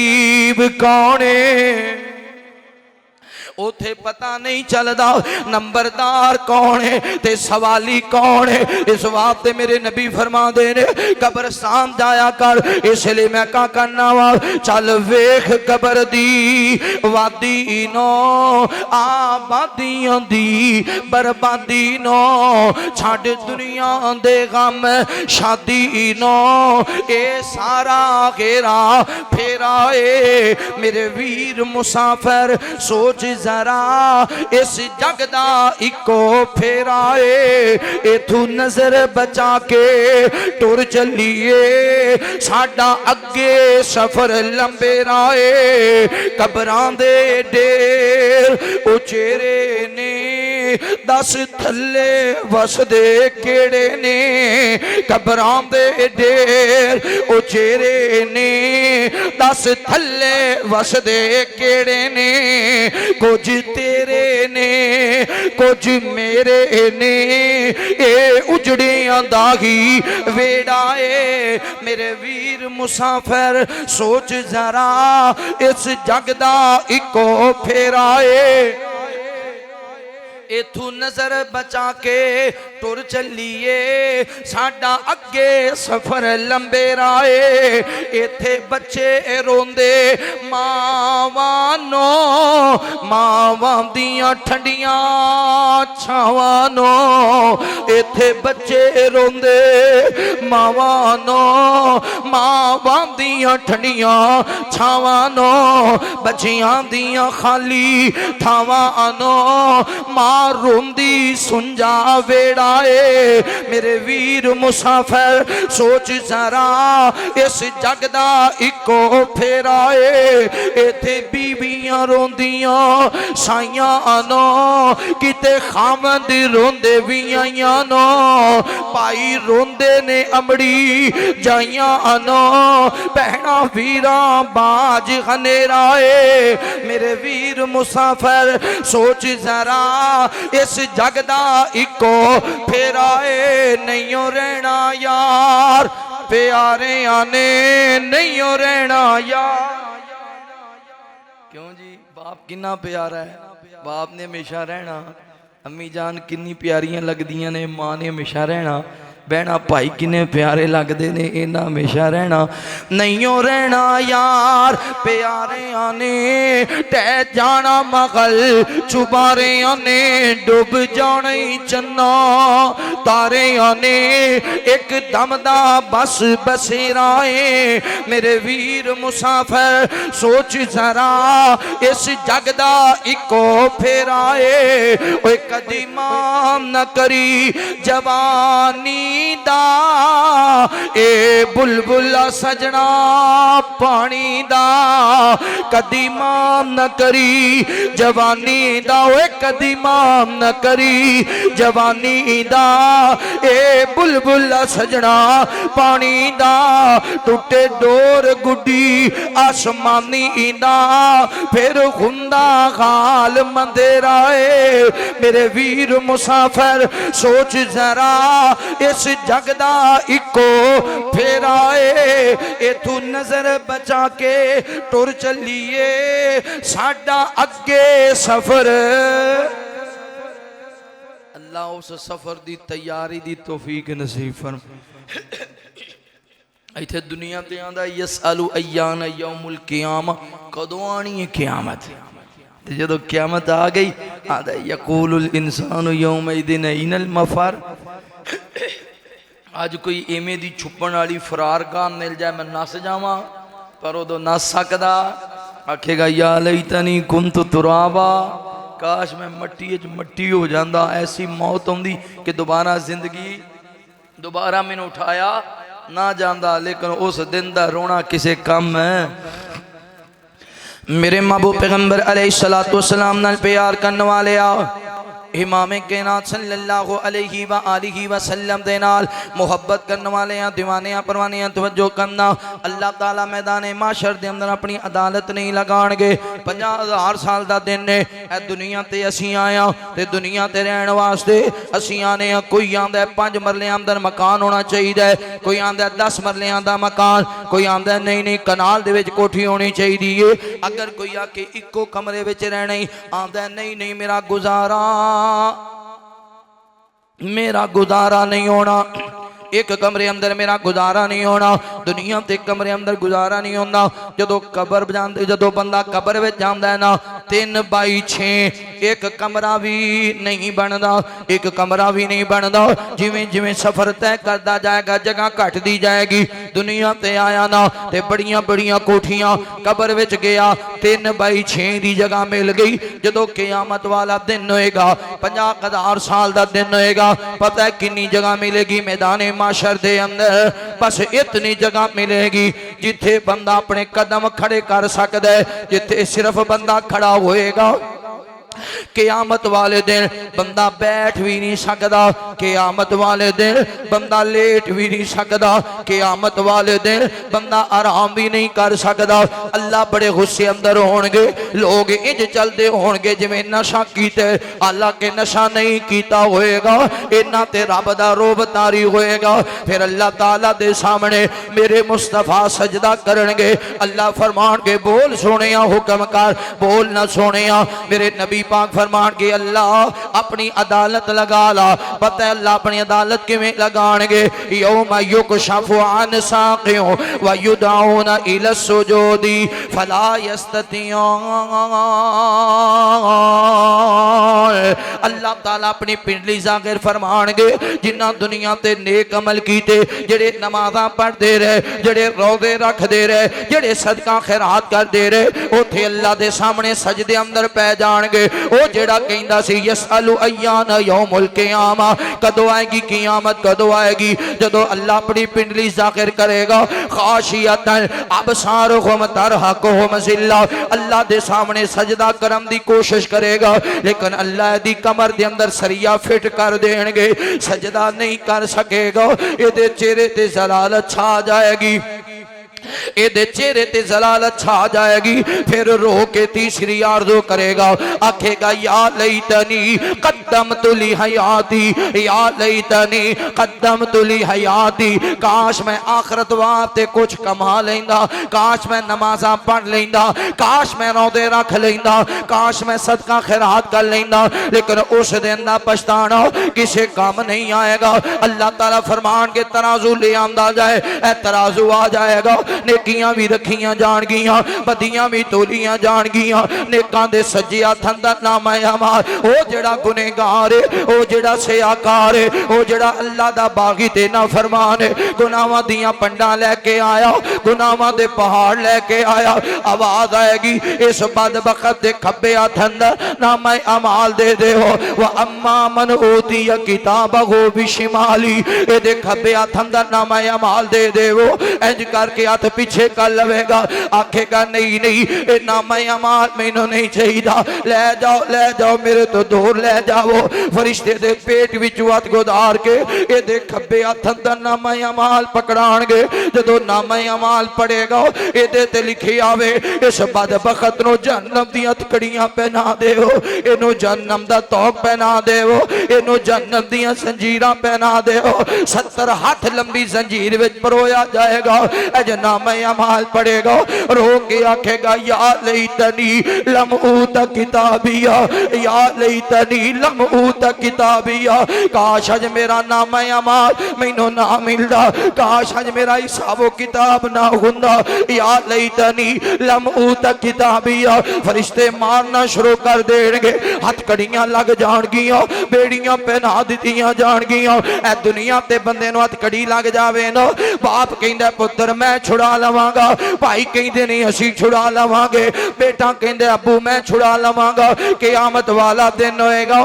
कौन है, उथे पता नहीं चलता नंबरदार कौन है ते सवाली कौन है। इस वास्ते मेरे नबी फरमा दे ने कब्रस्तान जाया कर। इसलिए मैं क्या करना वा, चल वेख कबर दी वादी नो आबादियां दी बर्बादी नो, छड़ दुनिया दे गम शादी नो, ए सारा घेरा फेरा ए मेरे वीर मुसाफिर सोच जरा इस जग दा इको फेरा ए। इथू नजर बचा के टुर चलिए, साडा अगे सफर लंबे राए। कबरां दे ढेर उचेरे ने, दस थल्ले वसदे केड़े ने। कबरां दे ढेर उचेरे ने, दस थल्ले वसदे केड़े ने। कुछ तेरे ने कुछ मेरे ने, ए उजड़ियां दा ही वेड़ा ए। मेरे वीर मुसाफिर सोच जरा इस जग दा इको फेरा ए। इथू नजर बचा के टुर चलिए, साडा अगे सफर लंबे राए। इथे बच्चे रोंदे मावां नो, मावां दियां ठंडियां छावां नो। इथे बच्चे रोंदे मावां नो, मावां दियां ठंडियां छावां नो। बच्चियां दियां खाली थावां नो, मां रोंदी सुंजा वेड़ा ए। मेरे वीर मुसाफिर सोच जरा इस जग दा इको फेरा ए। इथे बीबियां रोंदियां साइयां नो, किते खामद रोंदे भी आइयां नो। भाई रोंदे ने अमड़ी जाइयां नो, भैणा वीरा बाज हनेरा ए। मेरे वीर मुसाफिर सोच जरा इस जग दा इको फेरा ए। नहीं रहना यार प्यारे आने, नहीं रहना यार। क्यों जी बाप कितना प्यारा है। बाप ने हमेशा रहना, अम्मी जान किन्नी प्यारियां लगदियां ने, माँ ने हमेशा रहना, बहना भाई किन्ने प्यारे लगते ने, इन्ना हमेशा रहना। नहीं रहना यार प्यारे आने, टह जाना मगल चुबारे आने, डुब जाने चन्ना तारे आने, एक दम दा बस बसेराए मेरे वीर मुसाफिर, सोच जरा इस जग दा इको फेराए, ओए कदी मान न करी जवानी दा, ए बुलबुला सजना पानी दा, कदी मान न करी जवानी दा, ओए कदी मान न करी जवानी दा, ए बुलबुला सजना पानी दा, टूटे डोर गुड्डी आसमानी दा, फिर हुंदा हाल मंदेराए मेरे वीर मुसाफिर, सोच जरा इस जगदा इको फेराए, ए तू नजर बचा के टुर चलिए साडा अगे सफर, अल्लाह उस सफर दी तैयारी दी तौफीक नसीब फरमा। इत्थे दुनिया ते आंदा यसअलु अय्यान यौमुल क़ियामा, कदों आनी है क़यामत, ते जदों क़यामत आ गई आंदा यकूलुल इंसानु यौमइदिन अइनल मफर, अज कोई इवें दी छुपण वाली फरार गाह मिल जाए मैं नस जावां, पर उदों नस सकदा, आखेगा या लैतनी कुंतु तुराबा, काश मैं मट्टी मट्टी हो जाता, ऐसी मौत आउंदी कि दोबारा जिंदगी दोबारा मैनू उठाया ना जाता, लेकिन उस दिन दा रोना किसे कम है। मेरे महबूब पैगंबर अलैहिस्सलातु वस्सलाम नाल प्यार करने वाले आओ, इमाम कायनात सल्लल्लाहु अलैहि व आलिहि वसल्लम दे नाल मुहब्बत करने वाले हैं, दीवाने परवाने तवज्जो करना। अल्लाह ताला मैदान माशर दे अंदर अपनी अदालत नहीं लगाणगे। 50,000 साल दा दिन ने ए दुनिया ते असीं आया ते दुनिया ते रहन वास्ते असीं आने। कोई आंदा 5 मरले अंदर मकान होना चाहिए, कोई आंदा 10 मरले दा मकान, कोई आंदा नहीं नहीं कनाल दे विच कोठी होनी चाहिए। अगर कोई आके इक्को कमरे विच रहना ही आंदा नहीं नहीं मेरा गुजारा नहीं होना, एक कमरे अंदर मेरा गुजारा नहीं होना, दुनिया ते कमरे अंदर गुजारा नहीं होता। जो कबर जाते जो बंदा कबर में जाता है ना 3 बाई 6 एक कमरा भी नहीं बनता, एक कमरा भी नहीं बनता। जिमें जिमें सफर तय करता जाएगा जगह घटती जाएगी। दुनिया ते आया ना ते बड़िया बड़िया कोठियां, कबर विच गया 3 बाई 6 की जगह मिल गई। जो क़यामत वाला दिन होएगा 50,000 साल का दिन होएगा, पता है कितनी जगह मिलेगी मैदान माशर दे अंदर? बस इतनी जगह मिलेगी जिथे बंदा अपने कदम खड़े कर सकता है, जिथे सिर्फ बंदा खड़ा होएगा। क़यामत वाले दिन बंदा बैठ भी नहीं सकता, क़यामत वाले दिन बंदा लेट भी नहीं सकता, क़यामत वाले दिन बंदा आराम भी नहीं कर सकता। अल्लाह बड़े गुस्से अंदर होंगे, लोग इंज चलते होंगे जिवें नशा कीते, हालांकि नशा नहीं किया होएगा, इन्हां ते रब दा रोब तारी होएगा। फिर अल्लाह ताला दे सामने मेरे मुस्तफा सजदा करनगे। अल्लाह फरमानगे बोल सोनिया हुक्म कर, बोल ना सोनिया। मेरे नबी पाक फरमान के अल्लाह अपनी अदालत लगा ला। पता है अल्लाह अपनी अदालत किवें लगाणगे? यौम युकशफु अन साक़ियों व युदऊना इला सुजूदी फला यस्ततिऊन। अल्लाह ताला अपनी पिंडली जाहिर फरमाणगे जिन्हां दुनिया ते नेक अमल कीते, जेड़े नमाज़ां पढ़दे रहे, जेड़े रोज़े रखदे रहे, जेड़े सदका खैरात करदे रहे, उथे अल्लाह दे सामने सजदे अंदर पै जाणगे। ओ जेड़ा कहंदा सी यसअलु अय्यान यौमुल क़ियामा, कदों आएगी क़यामत, कदों आएगी? जदों अल्लाह अपनी पिंडली जाहिर करेगा। खाशियतन अबसारुहुम तरहकुहुम ज़िल्ला, अल्लाह दे सामने सजदा करन दी कोशिश करेगा, लेकिन अल्लाह दी कमर दे अंदर सरिया फिट कर देंगे, सजदा नहीं कर सकेगा। इहदे चेहरे ते जलालत छा जाएगी। एदे चेहरे ते जलालत छा जाएगी। फिर रो के तीसरी आरज़ू करेगा, आखेगा या लैतनी कद्दमतु ली हयाती, या लैतनी कद्दमतु ली हयाती। काश मैं आखरत वास्ते कुछ कमा लेंदा, काश मैं नमाज़ां पढ़ लेंदा, काश मैं रोज़े रख लेंदा, काश मैं सदका खैरात कर लेंदा, लेकिन उस दिन दा पछताना किसी काम नहीं आएगा। अल्लाह ताला फरमान के तराजू ले आंदा जाए, ए तराजू आ जाएगा। नेकियां भी रखियां जान गियां, बदियां भी तोलियां जान गियां। नेकां दे सज्जे हत्थ अंदर नामा अमाल, ओ जेड़ा गुनहगार है, ओ जेड़ा सियाकार है, ओ जेड़ा अल्लाह दा बागी ते ना फरमान है, गुनाहां दियां पंडां लेके आया, गुनाहां दे पहाड़ लेके आया। आवाज आएगी इस बदबख्त दे खब्बे हत्थ अंदर नामा अमाल दे देओ। व अम्मा मन ऊतिया किताबहु बिशिमाली, एदे खब्बे हत्थ अंदर नामा अमाल दे देओ। इंज करके हथ पीछे कर लवेगा, आखेगा नहीं नहीं ये नामा अमाल मैनू नहीं चाहिए, ले जाओ मेरे तो दूर ले जाओ। फरिश्ते दे पेट विचों हथ गुदार के ये खब्बे हथ अंदर नामा अमाल पकड़ाणगे। जदों नामा अमाल पड़ेगा ये ते लिखे आवे इस बदबख्त नूं जहन्नम दी हथकड़ियां पहना देओ, इनू जहन्नम दा तौक पहना देओ, इनू जहन्नम दियां जंजीरां पहना देओ। 70 हाथ लंबी जंजीर विच परोया जाएगा। नामा अमाल पड़ेगा, रो के आखेगा या लैतनी लम ऊत किताबिया, या लैतनी लम ऊत किताबिया। काश अज मेरा नामा अमाल मैनू ना मिलदा, काश अज मेरा हिसाब किताब ना हुंदा। या लैतनी लम ऊत किताबिया। फरिश्ते मारना शुरू कर देंगे, हथकड़ियां लग जाणगियां, बेड़ियां पहना दित्तियां जाणगियां। ए दुनिया ते बंदे नूं हथकड़ी लग जावे ना, बाप कहंदा पुत्र मैं छुड़ा लवांगा, भाई कहते नहीं असी छुड़ा लवांगे, बेटा कहते अबू मैं छुड़ा लवांगा। क़यामत वाला दिन होएगा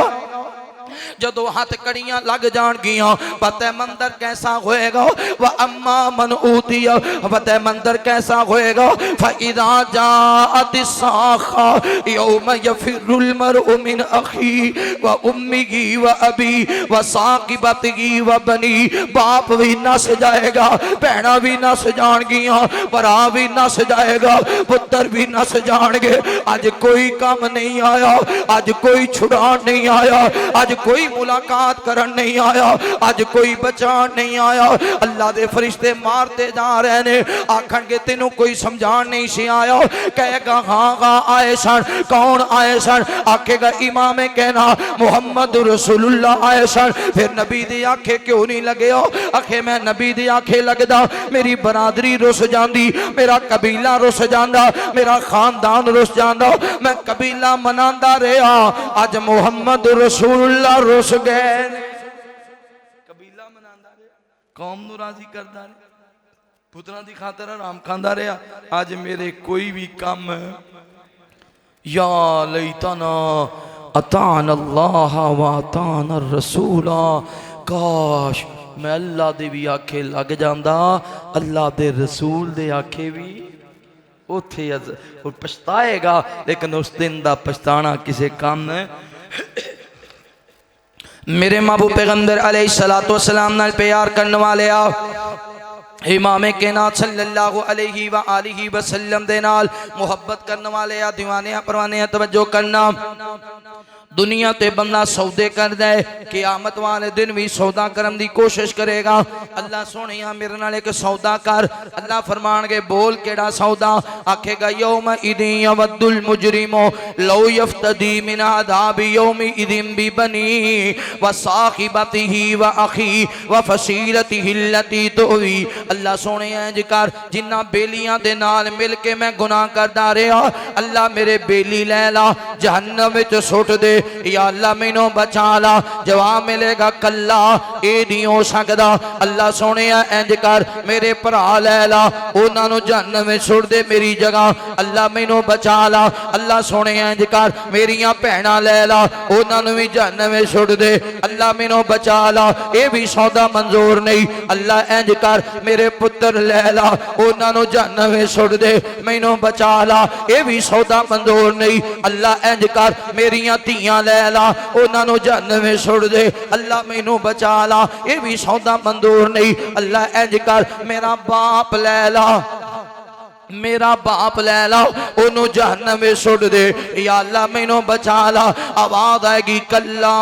जदों हथकड़ियां लग जाणगियां, पता मंदर कैसा होएगा। व अम्मा मन ऊतिया, पता मंदर कैसा होएगा। फ़इज़ा जाअत साखा यौम यफ़िरुल मरउ मिन अखी व उम्मिही व अबी व साकिबतिही व बनी। बाप भी नस जाएगा, भैणा भी नस जाणगियां, भरा भी नस जाएगा, पुत्र भी नस जाणगे। अज कोई काम नहीं आया, अज कोई छुड़ान नहीं आया, अज कोई मुलाकात करन नहीं आया, अज कोई बचान नहीं आया। अल्लाह दे फरिश्ते मारते जा रहे ने, आखणगे तेनू कोई समझान नहीं सी आया। कहेगा हाँ हाँ आए सन। कौन आए सन? आखेगा इमाम कहना मुहम्मद रसूलुल्लाह आए सन। फिर नबी दी आखे क्यों नहीं लगे हो? आखे मैं नबी दी आखे लगदा मेरी बरादरी रुस जाती, मेरा कबीला रुस जाता, मेरा खानदान रुस जाता, मैं कबीला मनांदा रहा। अज मुहम्मद रसूलुल्लाह रुस गए, कबीला मनांदा रहा, कौम नूं राजी करदा रहा, पुत्रां दी खातर आराम खांदा रहा। अज मेरे कोई भी काम या लैतना अतान अल्लाह व अतान रसूला। काश मैं अल्लाह दे भी आखे लग जांदा, अल्लाह दे रसूल दे आखे भी उथे पछताएगा, लेकिन उस दिन दा पछताना किसी काम ने। मेरे महबूब पैगंबर अलैहिस्सलातु वस्सलाम नाल प्यार करने वाले आ इमाम कायनात सल्लल्लाहु अलैहि व आलिहि वसल्लम दे नाल मुहब्बत करने वाले आ दीवाने परवाने तवज्जो करना। दुनिया ते बंदा सौदे करदा है, क़यामत वाले दिन भी सौदा करने की कोशिश करेगा। अल्लाह सोहणिया मेरे नाल एक सौदा कर। अल्लाह फरमानगे बोल केड़ा सौदा? आखेगा यौम इदिन यवद्दुल मुजरिमु लौ यफ्तदी मिन अदाबि यौम इदिन बिबनी व साहिबतिही व अखी व फसीलतिही अल्लती तुवी। अल्लाह सोहणे इंज कर, जिन्ना बेलियां दे नाल मिल के मैं गुनाह करदा रहा, अल्लाह मेरे बेली लै ला, जहन्नम विच सुट दे, या अल्लाह मैनू बचा ला। जवाब मिलेगा कल्ला ये नहीं हो सकता। अल्लाह सोने इंज कर, मेरे भरा लै ला, उन्हां नूं जहन्नम विच सुट दे मेरी जगह, अल्लाह मैनू बचा ला। अल्लाह सोने इंज कर, मेरियां भैणां लै ला, उन्हां नूं भी जहन्नम विच सुट दे, अल्लाह मैनू बचा ला। ये भी सौदा मंजूर नहीं। अल्लाह इंज कर, मेरे पुत्र लै ला, उन्हां नूं जहन्नम विच सुट दे, मैनू बचा ला। ये भी सौदा मंजूर नहीं। अल्लाह इंज कर, मेरियां धीआं लै ला, उन्हां नूं जहन्नम विच सुट दे, अल्लाह मैनू बचा ला। ये भी सौदा मंजूर नहीं। अल्लाह इंज कर, मेरा बाप लै ला, मेरा बाप लै ला ओनू जहन्नम में सुट दे, या अल्लाह मैनू बचा ला। आवाज आएगी कल्ला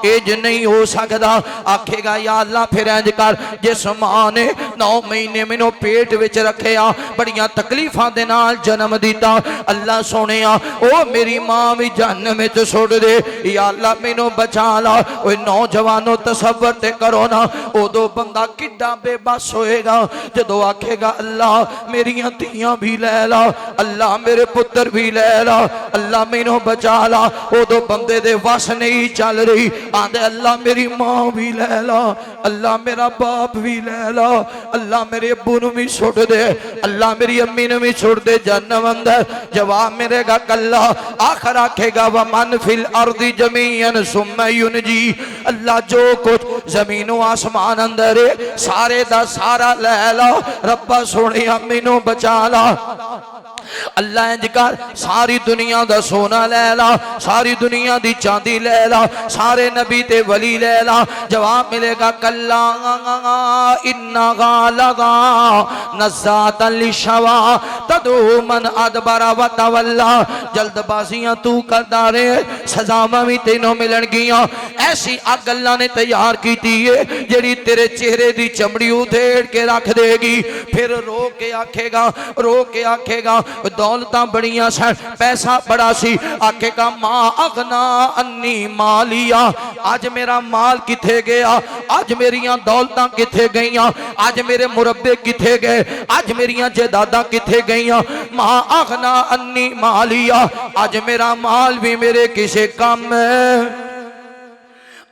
एज नहीं हो सकता। आखेगा या अल्लाह फिर इंज कर, जिस मां ने 9 महीने मैनू पेट विच रखिया, बड़ियां तकलीफां दे नाल जन्म दिता, अल्लाह सोने ओ मेरी मां भी जहन्नम में सुट दे, या अल्लाह मैनू बचा ला। ओए नौजवानों तसव्वुर ते करो ना, उदों बंदा किड्डा बेबस होएगा जदों आखेगा अल्लाह मेरियां धीयां भी लै ला, अल्लाह मेरे पुत्र भी लै ला, अल्लाह मैनू बचा ला। उदों बंदे दे वस नहीं चल रही, आंदे अल्लाह मेरी मां भी लै ला, अल्लाह मेरा बाप भी लै ला, अल्लाह मेरे अब्बू नू भी सुट दे, अल्लाह मेरी अम्मी नू भी सुट दे जहन्नम अंदर। जवाब मिलेगा कल्ला। आखिर आखेगा व मन फिल अर्दी जमीअन सुम्मा युनजी, अल्लाह जो कुछ जमीनों आसमान अंदर है सारे दा सारा लै ला, रब्बा सोने मैनू बचा ला। अल्लाह इंज कर सारी दुनिया दा सोना लै ला, सारी दुनिया दी चांदी लै ला, सारे नबी ते वली लै ला। जवाब मिलेगा कल्ला इन्ना लगा नज़ातन लिशवा तदू मन अदबरा व तवल्ला। जल्दबाजियां तू करदा रहे, सजावां भी तेनों मिलणगियां। ऐसी अग अल्लाह ने तैयार की है जेड़ी तेरे चेहरे दी चमड़ी उधेड़ के रख देगी। फिर रो के आखेगा, रो के आखेगा दौलतां बड़ियां सन, पैसा बड़ा सी, आखेगा मां अगना अन्नी मालिया, आज मेरा माल किथे गया, आज मेरियां दौलतां किथे गईयां, आज मेरे मुरब्बे किथे गए, आज मेरियां जायदादां किथे गईयां। मां अगना अन्नी मालिया, आज मेरा माल भी मेरे किसे काम है,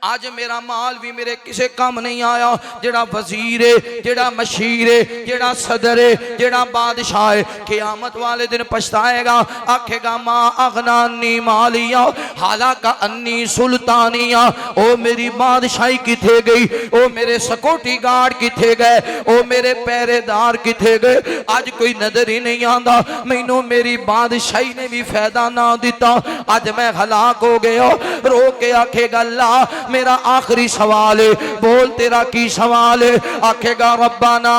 आज मेरा माल भी मेरे किसे काम नहीं आया। जेड़ा वजीर है, जेड़ा मशीर है, जेड़ा सदर है, जेड़ा बादशाह है, क़यामत वाले दिन पछताएगा। आखेगा मां अगना अन्नी मालिया हालाका अन्नी सुल्तानिया, ओ मेरी बादशाही किथे गई, ओ मेरे सिक्योरिटी गार्ड किथे गए, ओ मेरे पहरेदार किथे गए, आज कोई नजर ही नहीं आता। मैनू मेरी बादशाही ने भी फायदा ना दिता, आज मैं हलाक हो गया। रो के आखेगा अल्लाह मेरा आखिरी सवाल है, बोल तेरा की सवाल है। आखेगा रब्बाना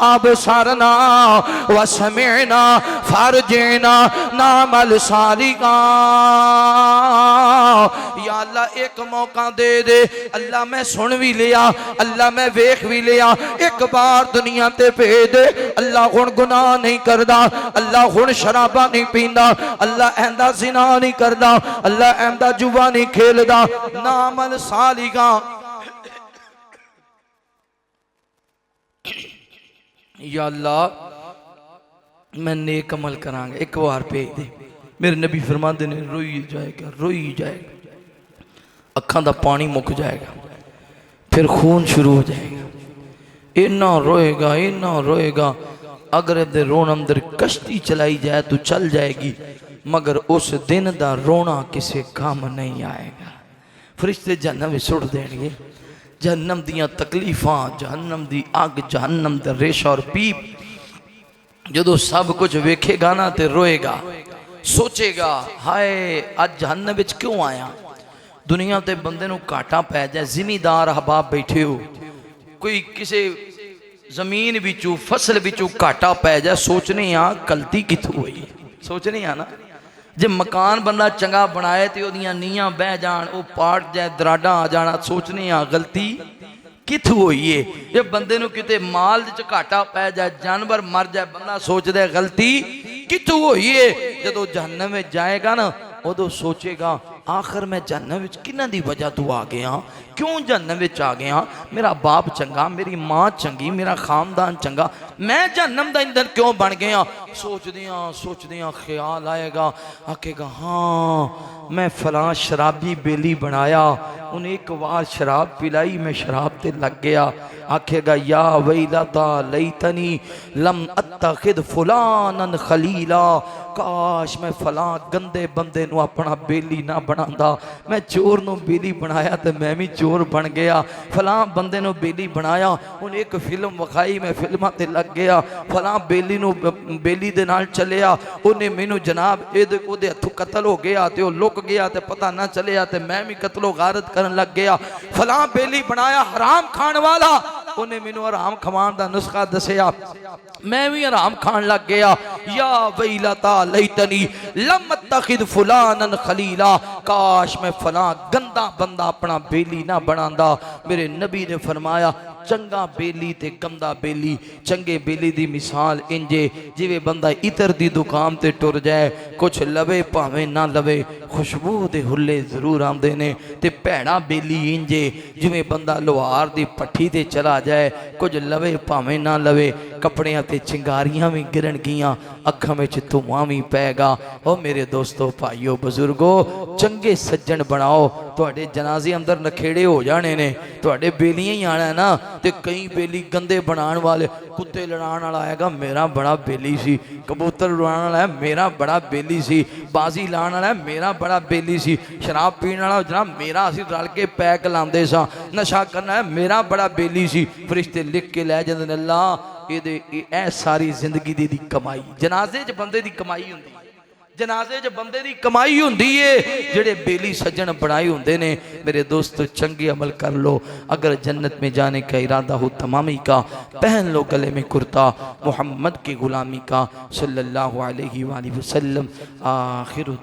अबसरना व समिअना फरजिना नामल सालिका, या अल्लाह एक मौका दे दे। अल्लाह मैं सुन भी लिया, अल्लाह मैं वेख भी लिया, एक बार दुनिया ते भेज दे। अल्लाह हुण गुनाह नहीं करदा, अल्लाह हुण शराबा नहीं पींदा, अल्लाह ऐंदा जिना नहीं करदा, अल्लाह ऐंदा जुआ नहीं खेलदा, नामल सालिगा। या अल्लाह मैं नेक अमल करांगा, एक बार भेज दे। मेरे नबी फरमाते ने रोई जाएगा, रोई जाएगा, अखां दा पानी मुक जाएगा, फिर खून शुरू हो जाएगा, इन्ना रोएगा, इन्ना रोएगा। अगर दे रोन अंदर कश्ती चलाई जाए तो चल जाएगी, मगर उस दिन दा रोना किसी काम नहीं आएगा। फरिश्ते जहन्नम में सुट देंगे, जहन्नम दियां तकलीफां, जहन्नम दी अग, जहन्नम दा रेशा और पीप। जदों सब कुछ वेखेगा ना ते रोएगा, सोचेगा हाय अज जहन्नम विच क्यों आया। दुनिया ते बंदे नूं घाटा पै जाए, जिमीदार अहबाब बैठे हो, कोई किसी जमीन विचों फसल विचों घाटा पै जाए, सोचने गलती कित्थों हुई, सोचने ना। जे मकान बंदा चंगा बनाए तो ओदियां नीयां बह जान, वो पाट जाए, दराडा आ जाना, सोचने गलती कित्थों हुई है। जे बंदे नूं किते माल च घाटा पै जाए, जानवर मर जाए, बंदा सोचदा गलती कित्थों हुई है। जदों जहन्नम में जाएगा ना, उदों सोचेगा आखिर मैं जहन्नम विच किन्हां दी वजह तो आ गया, क्यों जहन्नम विच आ गया। मेरा बाप चंगा, मेरी मां चंगी, मेरा खानदान चंगा, मैं जहन्नम दा ईंधन क्यों बन गया। सोचदियां ख्याल आएगा, आखेगा हाँ मैं फलां शराबी बेली बनाया, उन्हें एक बार शराब पिलाई, मैं शराब ते लग गया। आखेगा या वैलता लैतनी लम अत्तखिद फुलानन खलीला, काश मैं फलां गंदे बंदे नूं अपना बेली ना बनांदा। मैं चोर नूं बेली बनाया तो मैं भी चोर बन गया, फलां बंदे नूं बेली बनाया, उन्हें एक फिल्म विखाई, मैं फिल्मां ते लग गया, फलां बेली नूं बेली दे नाल चलिया, उन्हें मैनू जनाब ओदे हथों कतल हो गया, तो लुक गया तो पता ना चलिया, तो मैं भी कतलो गारत करन लग गया। फलां बेली बनाया हराम खाण वाला, उन्हें मैनू आराम खवाण दा नुस्खा दसिया, मैं भी आराम खान लग गया। या वैलता लैतनी लम अत्तखिद फुलानन खलीला, काश मैं फलां गंदा बंदा अपना बेली ना बनांदा। मेरे नबी ने फरमाया चंगा बेली ते गंदा बेली, चंगे बेली दी मिसाल इंजे जिवें बंदा इतर दी दुकान ते टुर जाए, कुछ लवे भावें ना लवे, खुशबू दे हुल्ले जरूर आंदे ने। ते भैड़ा बेली इंजे जिवें बंदा लोहार दी पट्ठी ते चला जाए, कुछ लवे भावें ना लवे, कपड़ियां ते चिंगारियां भी गिरन गियां, अखां विच धुआं भी पैगा। ओ मेरे दोस्तों भाईओ बजुर्गो, चंगे सज्जन बनाओ, तुहाडे जनाजे अंदर नखेड़े हो जाने ने, तुहाडे बेलियां ही आना ना। ते कई बेली गंदे बनाने वाले, कुत्ते लड़ाने वाला आएगा मेरा बड़ा बेली सी, कबूतर उड़ाने वाला है मेरा बड़ा बेली सी, बाजी लाने वाला है मेरा बड़ा बेली सी, शराब पीने वाला जनाब मेरा असीं रल के पैक लांदे सां, नशा करना है मेरा बड़ा बेली सी। फरिश्ते लिख के लै जांदे ने अल्लाह ये सारी जिंदगी दी कमाई, जनाजे च बंदे दी कमाई हुंदी, जनाजे च बंदे दी कमाई हुंदी है, जेड़े बेली सज्जन बनाए हुंदे ने। मेरे दोस्त चंगे अमल कर लो, अगर जन्नत में जाने का इरादा हो तमामी का, पहन लो गले में कुर्ता मोहम्मद की गुलामी का सल्लल्लाहु अलैहि वसल्लम। आखिर